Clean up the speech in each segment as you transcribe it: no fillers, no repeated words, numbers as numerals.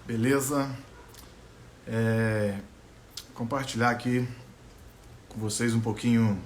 Beleza? Compartilhar aqui com vocês um pouquinho,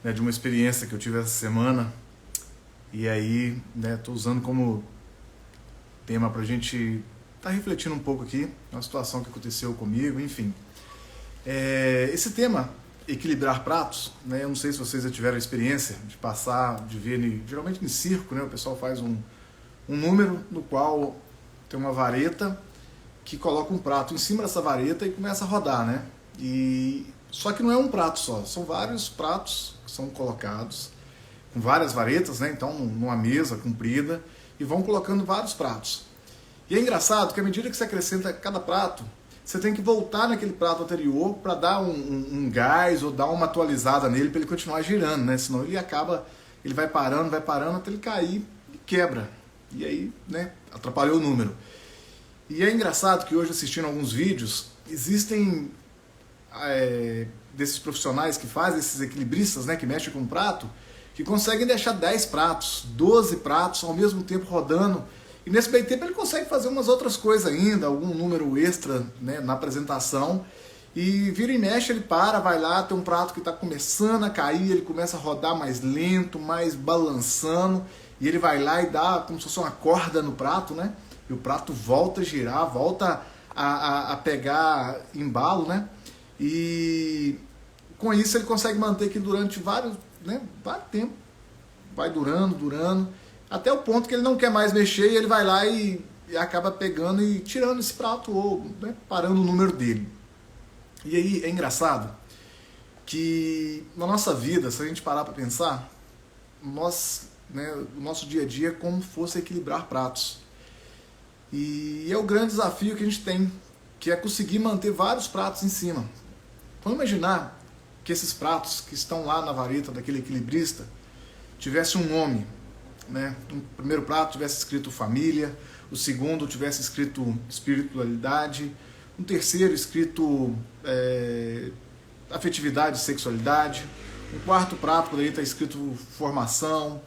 né, de uma experiência que eu tive essa semana. E aí, né, tô usando como tema pra gente tá refletindo um pouco aqui uma situação que aconteceu comigo, enfim. Esse tema, equilibrar pratos, né, eu não sei se vocês já tiveram a experiência de passar, de ver, geralmente em circo, né, o pessoal faz um número no qual tem uma vareta que coloca um prato em cima dessa vareta e começa a rodar, né? Só que não é um prato só, são vários pratos que são colocados com várias varetas, né? Então, numa mesa comprida, e vão colocando vários pratos. E é engraçado que à medida que você acrescenta cada prato, você tem que voltar naquele prato anterior para dar um gás ou dar uma atualizada nele para ele continuar girando, né? Senão ele vai parando até ele cair e quebra. E aí, né, atrapalhou o número. E é engraçado que hoje, assistindo alguns vídeos, existem desses profissionais que fazem, esses equilibristas, né, que mexem com o prato, que conseguem deixar 10 pratos, 12 pratos ao mesmo tempo rodando. E nesse meio tempo ele consegue fazer umas outras coisas ainda, algum número extra, né, na apresentação. E vira e mexe, ele vai lá, tem um prato que está começando a cair, ele começa a rodar mais lento, mais balançando. E ele vai lá e dá como se fosse uma corda no prato, né? E o prato volta a girar, volta a pegar embalo, né? E com isso ele consegue manter aqui durante vários tempo. Vai durando, até o ponto que ele não quer mais mexer e ele vai lá e acaba pegando e tirando esse prato ou, né, parando o número dele. E aí é engraçado que na nossa vida, se a gente parar para pensar, o nosso dia a dia é como fosse equilibrar pratos. E é o grande desafio que a gente tem, que é conseguir manter vários pratos em cima. Vamos imaginar que esses pratos que estão lá na vareta daquele equilibrista tivesse um nome, né? O primeiro prato tivesse escrito família, o segundo tivesse escrito espiritualidade, um terceiro escrito afetividade e sexualidade, um quarto prato poderia estar escrito formação,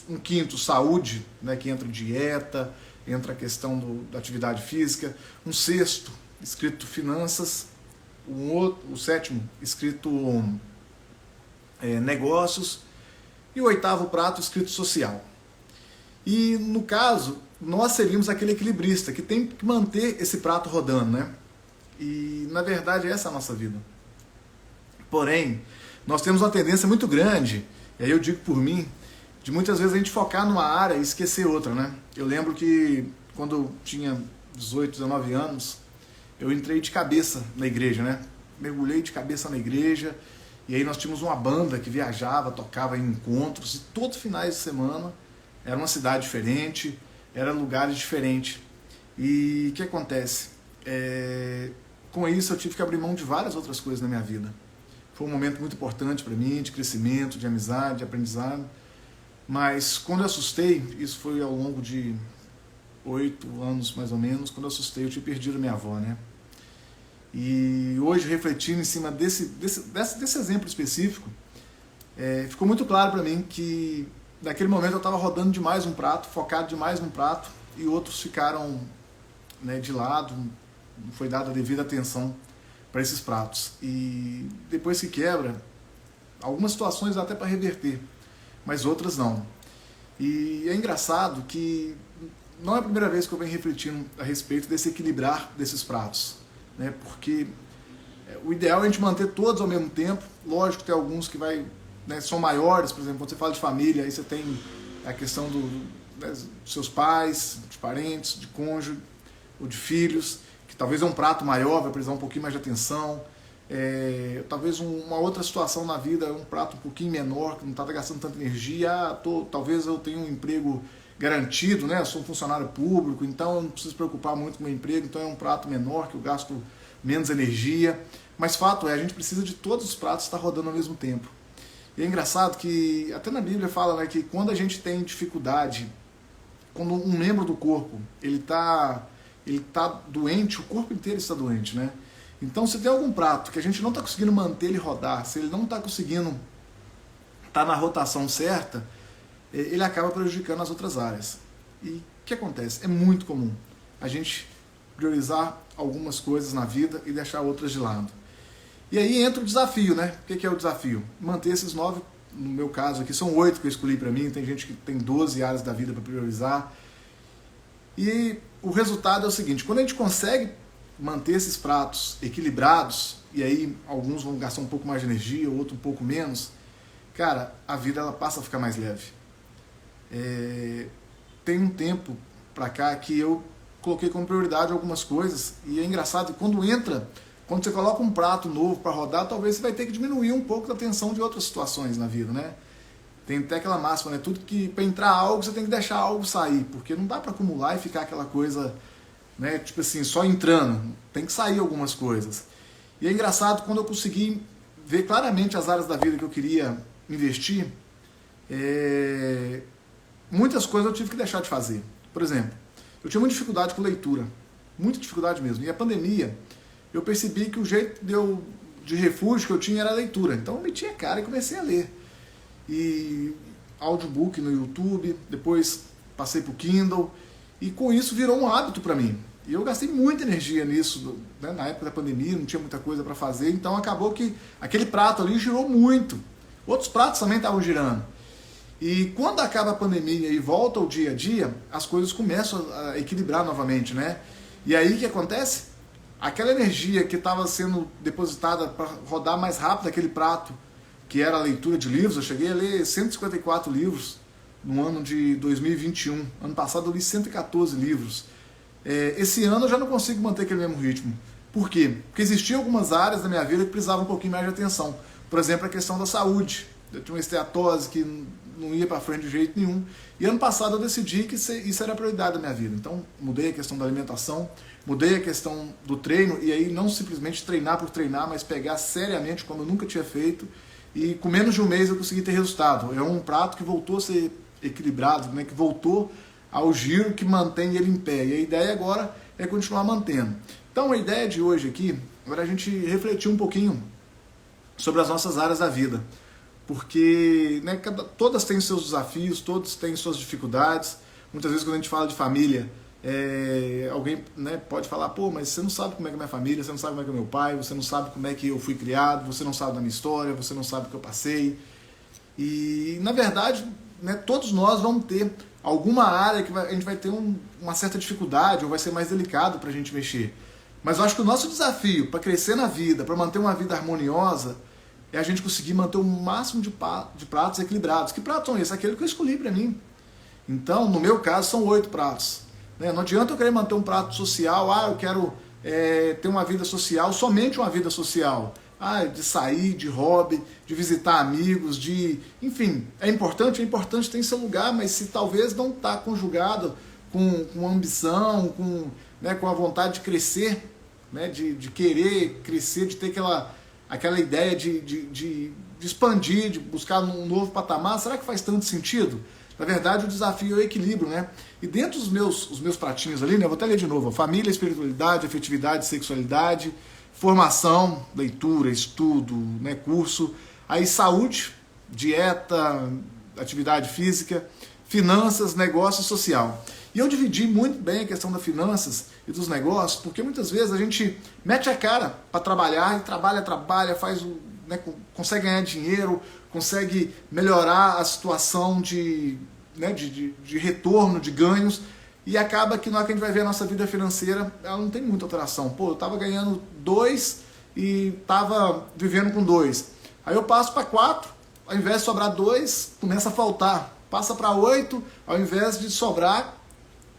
um quinto saúde, né, que entra dieta, entra a questão da atividade física, um sexto escrito finanças, o sétimo escrito negócios e o oitavo prato escrito social. E no caso, nós seríamos aquele equilibrista que tem que manter esse prato rodando, né? E na verdade essa é a nossa vida. Porém, nós temos uma tendência muito grande, e aí eu digo por mim, de muitas vezes a gente focar numa área e esquecer outra, né? Eu lembro que quando eu tinha 18, 19 anos, eu entrei de cabeça na igreja, né? Mergulhei de cabeça na igreja, e aí nós tínhamos uma banda que viajava, tocava em encontros, e todos os finais de semana era uma cidade diferente, era lugares diferentes. E o que acontece? Com isso eu tive que abrir mão de várias outras coisas na minha vida. Foi um momento muito importante para mim, de crescimento, de amizade, de aprendizado. Mas quando eu assustei, isso foi ao longo de 8 anos mais ou menos, quando eu assustei eu tinha perdido a minha avó, né? E hoje, refletindo em cima desse exemplo específico, ficou muito claro para mim que naquele momento eu estava rodando demais um prato, focado demais num prato, e outros ficaram, né, de lado, não foi dada a devida atenção para esses pratos. E depois que quebra, algumas situações dá até para reverter, mas outras não. E é engraçado que não é a primeira vez que eu venho refletindo a respeito desse equilibrar desses pratos, né? Porque o ideal é a gente manter todos ao mesmo tempo. Lógico que tem alguns que são maiores, por exemplo, quando você fala de família, aí você tem a questão dos seus pais, de parentes, de cônjuge, ou de filhos, que talvez é um prato maior, vai precisar um pouquinho mais de atenção. Talvez uma outra situação na vida, um prato um pouquinho menor, que não está gastando tanta energia. Talvez eu tenha um emprego garantido, né? Eu sou um funcionário público, então eu não preciso preocupar muito com o meu emprego, então é um prato menor, que eu gasto menos energia. Mas fato é, a gente precisa de todos os pratos estar rodando ao mesmo tempo. E é engraçado que até na Bíblia fala, né, que quando a gente tem dificuldade, quando um membro do corpo ele tá doente, o corpo inteiro está doente, né? Então, se tem algum prato que a gente não está conseguindo manter ele rodar, se ele não está conseguindo estar na rotação certa, ele acaba prejudicando as outras áreas. E o que acontece? É muito comum a gente priorizar algumas coisas na vida e deixar outras de lado. E aí entra o desafio, né? O que é o desafio? Manter esses 9, no meu caso aqui, são 8 que eu escolhi para mim, tem gente que tem 12 áreas da vida para priorizar. E o resultado é o seguinte, quando a gente consegue manter esses pratos equilibrados, e aí alguns vão gastar um pouco mais de energia, outro um pouco menos, cara, a vida ela passa a ficar mais leve. Tem um tempo pra cá que eu coloquei como prioridade algumas coisas, e é engraçado, quando você coloca um prato novo para rodar, talvez você vai ter que diminuir um pouco da tensão de outras situações na vida, né? Tem até aquela máxima, né? Tudo que para entrar algo, você tem que deixar algo sair, porque não dá para acumular e ficar aquela coisa, né? Tipo assim, só entrando. Tem que sair algumas coisas. E é engraçado, quando eu consegui ver claramente as áreas da vida que eu queria investir, muitas coisas eu tive que deixar de fazer. Por exemplo, eu tinha muita dificuldade com leitura, muita dificuldade mesmo. E a pandemia, eu percebi que o jeito de refúgio que eu tinha era a leitura. Então eu meti a cara e comecei a ler. E audiobook no YouTube, depois passei para o Kindle, e com isso virou um hábito para mim. E eu gastei muita energia nisso, né? Na época da pandemia, não tinha muita coisa para fazer, então acabou que aquele prato ali girou muito. Outros pratos também estavam girando. E quando acaba a pandemia e volta o dia a dia, as coisas começam a equilibrar novamente, né? E aí o que acontece? Aquela energia que estava sendo depositada para rodar mais rápido aquele prato, que era a leitura de livros, eu cheguei a ler 154 livros no ano de 2021. Ano passado eu li 114 livros. Esse ano eu já não consigo manter aquele mesmo ritmo. Por quê? Porque existiam algumas áreas da minha vida que precisavam um pouquinho mais de atenção. Por exemplo, a questão da saúde. Eu tinha uma esteatose que não ia para frente de jeito nenhum. E ano passado eu decidi que isso era a prioridade da minha vida. Então mudei a questão da alimentação, mudei a questão do treino, e aí não simplesmente treinar por treinar, mas pegar seriamente como eu nunca tinha feito. E com menos de um mês eu consegui ter resultado. É um prato que voltou a ser equilibrado, né, que voltou ao giro, que mantém ele em pé. E a ideia agora é continuar mantendo. Então a ideia de hoje aqui, agora a gente refletir um pouquinho sobre as nossas áreas da vida. Porque, né, todas têm seus desafios, todas têm suas dificuldades. Muitas vezes quando a gente fala de família, alguém, né, pode falar, pô, mas você não sabe como é que é a minha família, você não sabe como é que é meu pai, você não sabe como é que eu fui criado, você não sabe da minha história, você não sabe o que eu passei. E, na verdade, né, todos nós vamos ter alguma área que a gente vai ter uma certa dificuldade ou vai ser mais delicado para a gente mexer. Mas eu acho que o nosso desafio para crescer na vida, para manter uma vida harmoniosa, é a gente conseguir manter o máximo de pratos equilibrados. Que pratos são esses? Aquele que eu escolhi para mim. Então, no meu caso, são 8 pratos. Não adianta eu querer manter um prato social, eu quero ter uma vida social, somente uma vida social. De sair, de hobby, de visitar amigos, enfim, é importante, tem seu lugar, mas se talvez não está conjugado com ambição, com a vontade de crescer, né, de querer crescer, de ter aquela ideia de expandir, de buscar um novo patamar, será que faz tanto sentido? Na verdade, o desafio é o equilíbrio, né? E dentro dos meus pratinhos ali, né? Eu vou até ler de novo: família, espiritualidade, afetividade, sexualidade, formação, leitura, estudo, né? Curso, aí saúde, dieta, atividade física, finanças, negócio e social. E eu dividi muito bem a questão das finanças e dos negócios, porque muitas vezes a gente mete a cara para trabalhar, e trabalha, né, consegue ganhar dinheiro, consegue melhorar a situação de retorno, de ganhos, e acaba que na hora que a gente vai ver a nossa vida financeira, ela não tem muita alteração. Pô, eu estava ganhando 2 e estava vivendo com 2. Aí eu passo para 4, ao invés de sobrar 2, começa a faltar. Passa para 8, ao invés de sobrar,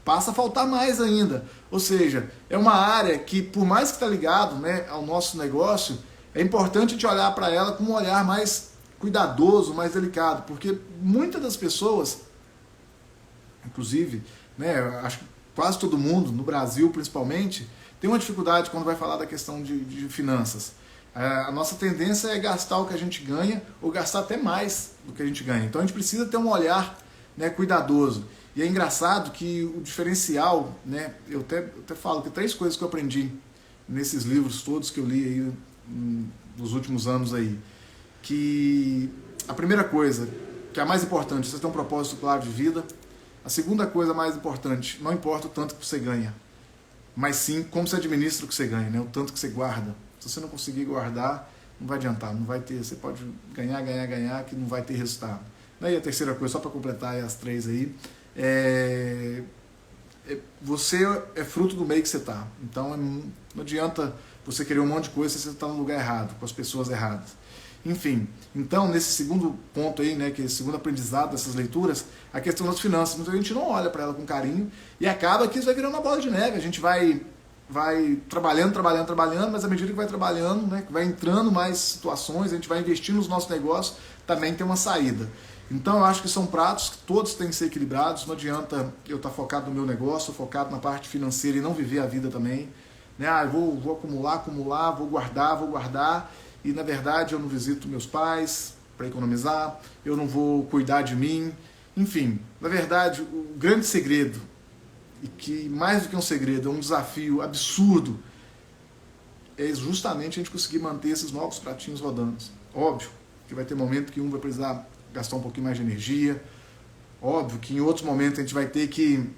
passa a faltar mais ainda. Ou seja, é uma área que, por mais que está ligado, né, ao nosso negócio, é importante a gente olhar para ela com um olhar mais cuidadoso, mais delicado, porque muitas das pessoas, inclusive, né, acho que quase todo mundo, no Brasil principalmente, tem uma dificuldade quando vai falar da questão de finanças. A nossa tendência é gastar o que a gente ganha, ou gastar até mais do que a gente ganha. Então a gente precisa ter um olhar, né, cuidadoso. E é engraçado que o diferencial, né, eu até falo que 3 coisas que eu aprendi nesses livros todos que eu li aí nos últimos anos aí, que a primeira coisa, que é a mais importante, você tem um propósito claro de vida. A segunda coisa mais importante, não importa o tanto que você ganha, mas sim como você administra o que você ganha, né? O tanto que você guarda. Se você não conseguir guardar, não vai adiantar, não vai ter, você pode ganhar, ganhar, ganhar, que não vai ter resultado. E a terceira coisa, só para completar as três aí, você é fruto do meio que você está. Então não adianta você querer um monte de coisa se você está no lugar errado, com as pessoas erradas. Enfim, então nesse segundo ponto aí, né, que é o segundo aprendizado dessas leituras, a questão das finanças. Muita gente não olha para ela com carinho e acaba que isso vai virando uma bola de neve. A gente vai trabalhando, mas à medida que vai trabalhando, né, que vai entrando mais situações, a gente vai investindo nos nossos negócios, também tem uma saída. Então eu acho que são pratos que todos têm que ser equilibrados. Não adianta eu estar focado no meu negócio, focado na parte financeira e não viver a vida também. Né? Eu vou acumular, vou guardar, e na verdade eu não visito meus pais para economizar, eu não vou cuidar de mim. Enfim, na verdade o grande segredo, e que mais do que um segredo, é um desafio absurdo, é justamente a gente conseguir manter esses novos pratinhos rodando. Óbvio que vai ter momento que um vai precisar gastar um pouquinho mais de energia, óbvio que em outros momentos a gente vai ter que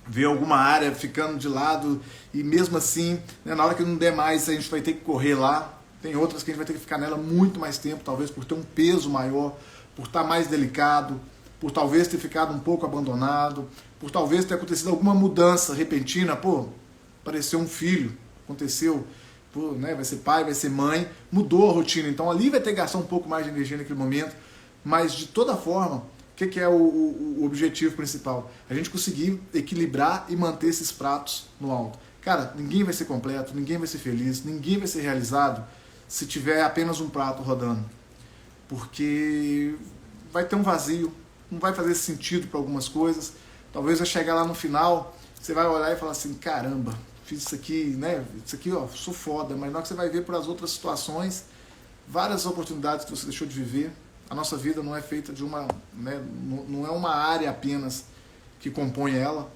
ver alguma área ficando de lado, e mesmo assim, né, na hora que não der mais, a gente vai ter que correr lá. Tem outras que a gente vai ter que ficar nela muito mais tempo, talvez por ter um peso maior, por estar mais delicado, por talvez ter ficado um pouco abandonado, por talvez ter acontecido alguma mudança repentina. Apareceu um filho, aconteceu, né, vai ser pai, vai ser mãe, mudou a rotina, então ali vai ter que gastar um pouco mais de energia naquele momento, mas de toda forma, o que é o objetivo principal? A gente conseguir equilibrar e manter esses pratos no alto. Cara, ninguém vai ser completo, ninguém vai ser feliz, ninguém vai ser realizado se tiver apenas um prato rodando, porque vai ter um vazio, não vai fazer sentido para algumas coisas. Talvez vai chegar lá no final, você vai olhar e falar assim, caramba, fiz isso aqui, né? Isso aqui, ó, sou foda, mas na hora que você vai ver por as outras situações, várias oportunidades que você deixou de viver. A nossa vida não é feita de uma, né, não é uma área apenas que compõe ela.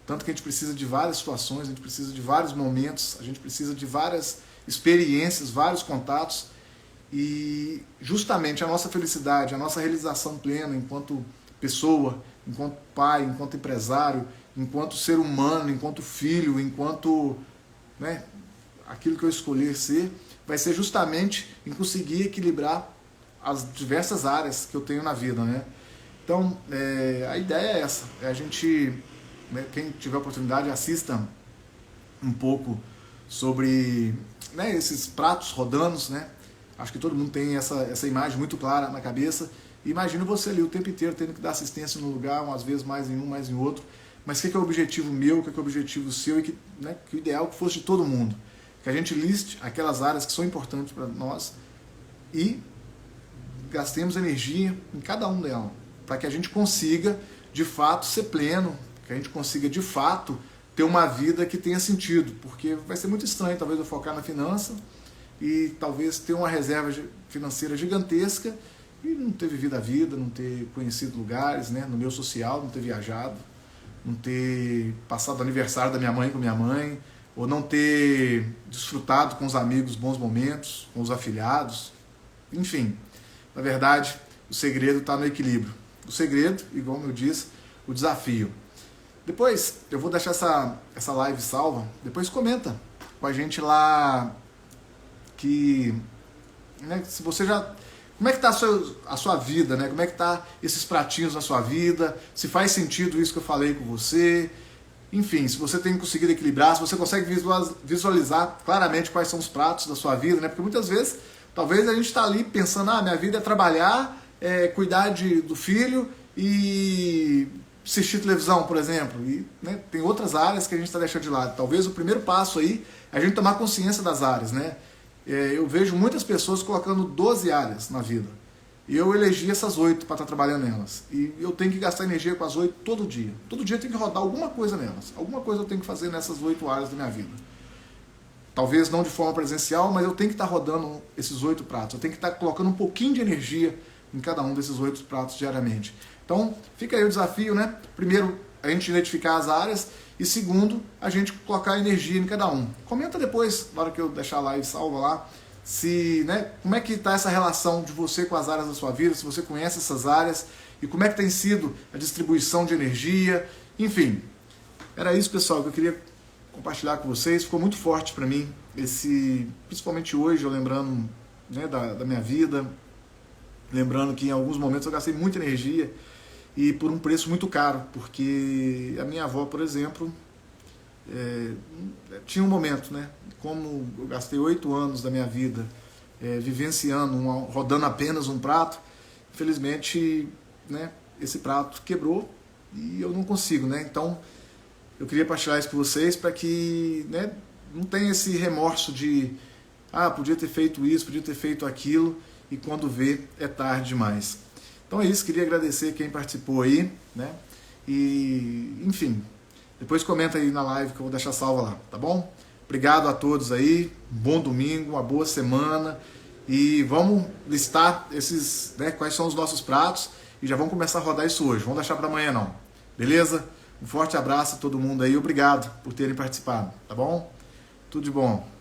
Tanto que a gente precisa de várias situações, a gente precisa de vários momentos, a gente precisa de várias experiências, vários contatos. E justamente a nossa felicidade, a nossa realização plena enquanto pessoa, enquanto pai, enquanto empresário, enquanto ser humano, enquanto filho, enquanto, né, aquilo que eu escolher ser, vai ser justamente em conseguir equilibrar as diversas áreas que eu tenho na vida, né? Então, a ideia é essa, é a gente, né, quem tiver oportunidade, assista um pouco sobre, né, esses pratos rodando, né? Acho que todo mundo tem essa imagem muito clara na cabeça. Imagina você ali o tempo inteiro tendo que dar assistência no lugar, às vezes mais em um, mais em outro. Mas o que é o objetivo meu, o que é o objetivo seu, e que, né, que o ideal que fosse de todo mundo. Que a gente liste aquelas áreas que são importantes para nós e gastemos energia em cada uma delas, para que a gente consiga, de fato, ser pleno, que a gente consiga, de fato, ter uma vida que tenha sentido. Porque vai ser muito estranho, talvez, eu focar na finança e talvez ter uma reserva financeira gigantesca e não ter vivido a vida, não ter conhecido lugares, né, no meu social, não ter viajado, não ter passado o aniversário da minha mãe com minha mãe, ou não ter desfrutado com os amigos bons momentos, com os afilhados. Enfim, na verdade, o segredo está no equilíbrio. O segredo, igual eu disse, o desafio. Depois, eu vou deixar essa live salva, depois comenta com a gente lá que, né, se você já... Como é que está a sua vida, né? Como é que está esses pratinhos na sua vida? Se faz sentido isso que eu falei com você? Enfim, se você tem conseguido equilibrar, se você consegue visualizar claramente quais são os pratos da sua vida, né? Porque muitas vezes, talvez a gente está ali pensando, minha vida é trabalhar, cuidar do filho e assistir televisão, por exemplo. E, né, tem outras áreas que a gente está deixando de lado. Talvez o primeiro passo aí é a gente tomar consciência das áreas, né? Eu vejo muitas pessoas colocando 12 áreas na vida. E eu elegi essas 8 para estar trabalhando nelas. E eu tenho que gastar energia com as 8 todo dia. Todo dia eu tenho que rodar alguma coisa nelas. Alguma coisa eu tenho que fazer nessas 8 áreas da minha vida. Talvez não de forma presencial, mas eu tenho que estar rodando esses 8 pratos. Eu tenho que estar colocando um pouquinho de energia em cada um desses 8 pratos diariamente. Então, fica aí o desafio, né? Primeiro, a gente identificar as áreas. E segundo, a gente colocar energia em cada um. Comenta depois, na hora que eu deixar a live salva lá, se, né, como é que está essa relação de você com as áreas da sua vida, se você conhece essas áreas, e como é que tem sido a distribuição de energia. Enfim, era isso, pessoal, que eu queria compartilhar com vocês. Ficou muito forte para mim, principalmente hoje, eu lembrando, né, da minha vida, lembrando que em alguns momentos eu gastei muita energia e por um preço muito caro, porque a minha avó, por exemplo, tinha um momento, né? Como eu gastei 8 anos da minha vida vivenciando, rodando apenas um prato, infelizmente, né, esse prato quebrou e eu não consigo, né? Então, eu queria partilhar isso com vocês para que, né, não tenha esse remorso de podia ter feito isso, podia ter feito aquilo, e quando vê, é tarde demais. Então é isso, queria agradecer quem participou aí, né? E, enfim, depois comenta aí na live que eu vou deixar salva lá, tá bom? Obrigado a todos aí, um bom domingo, uma boa semana, e vamos listar esses, né, quais são os nossos pratos, e já vamos começar a rodar isso hoje, vamos deixar para amanhã não, beleza? Um forte abraço a todo mundo aí, obrigado por terem participado, tá bom? Tudo de bom.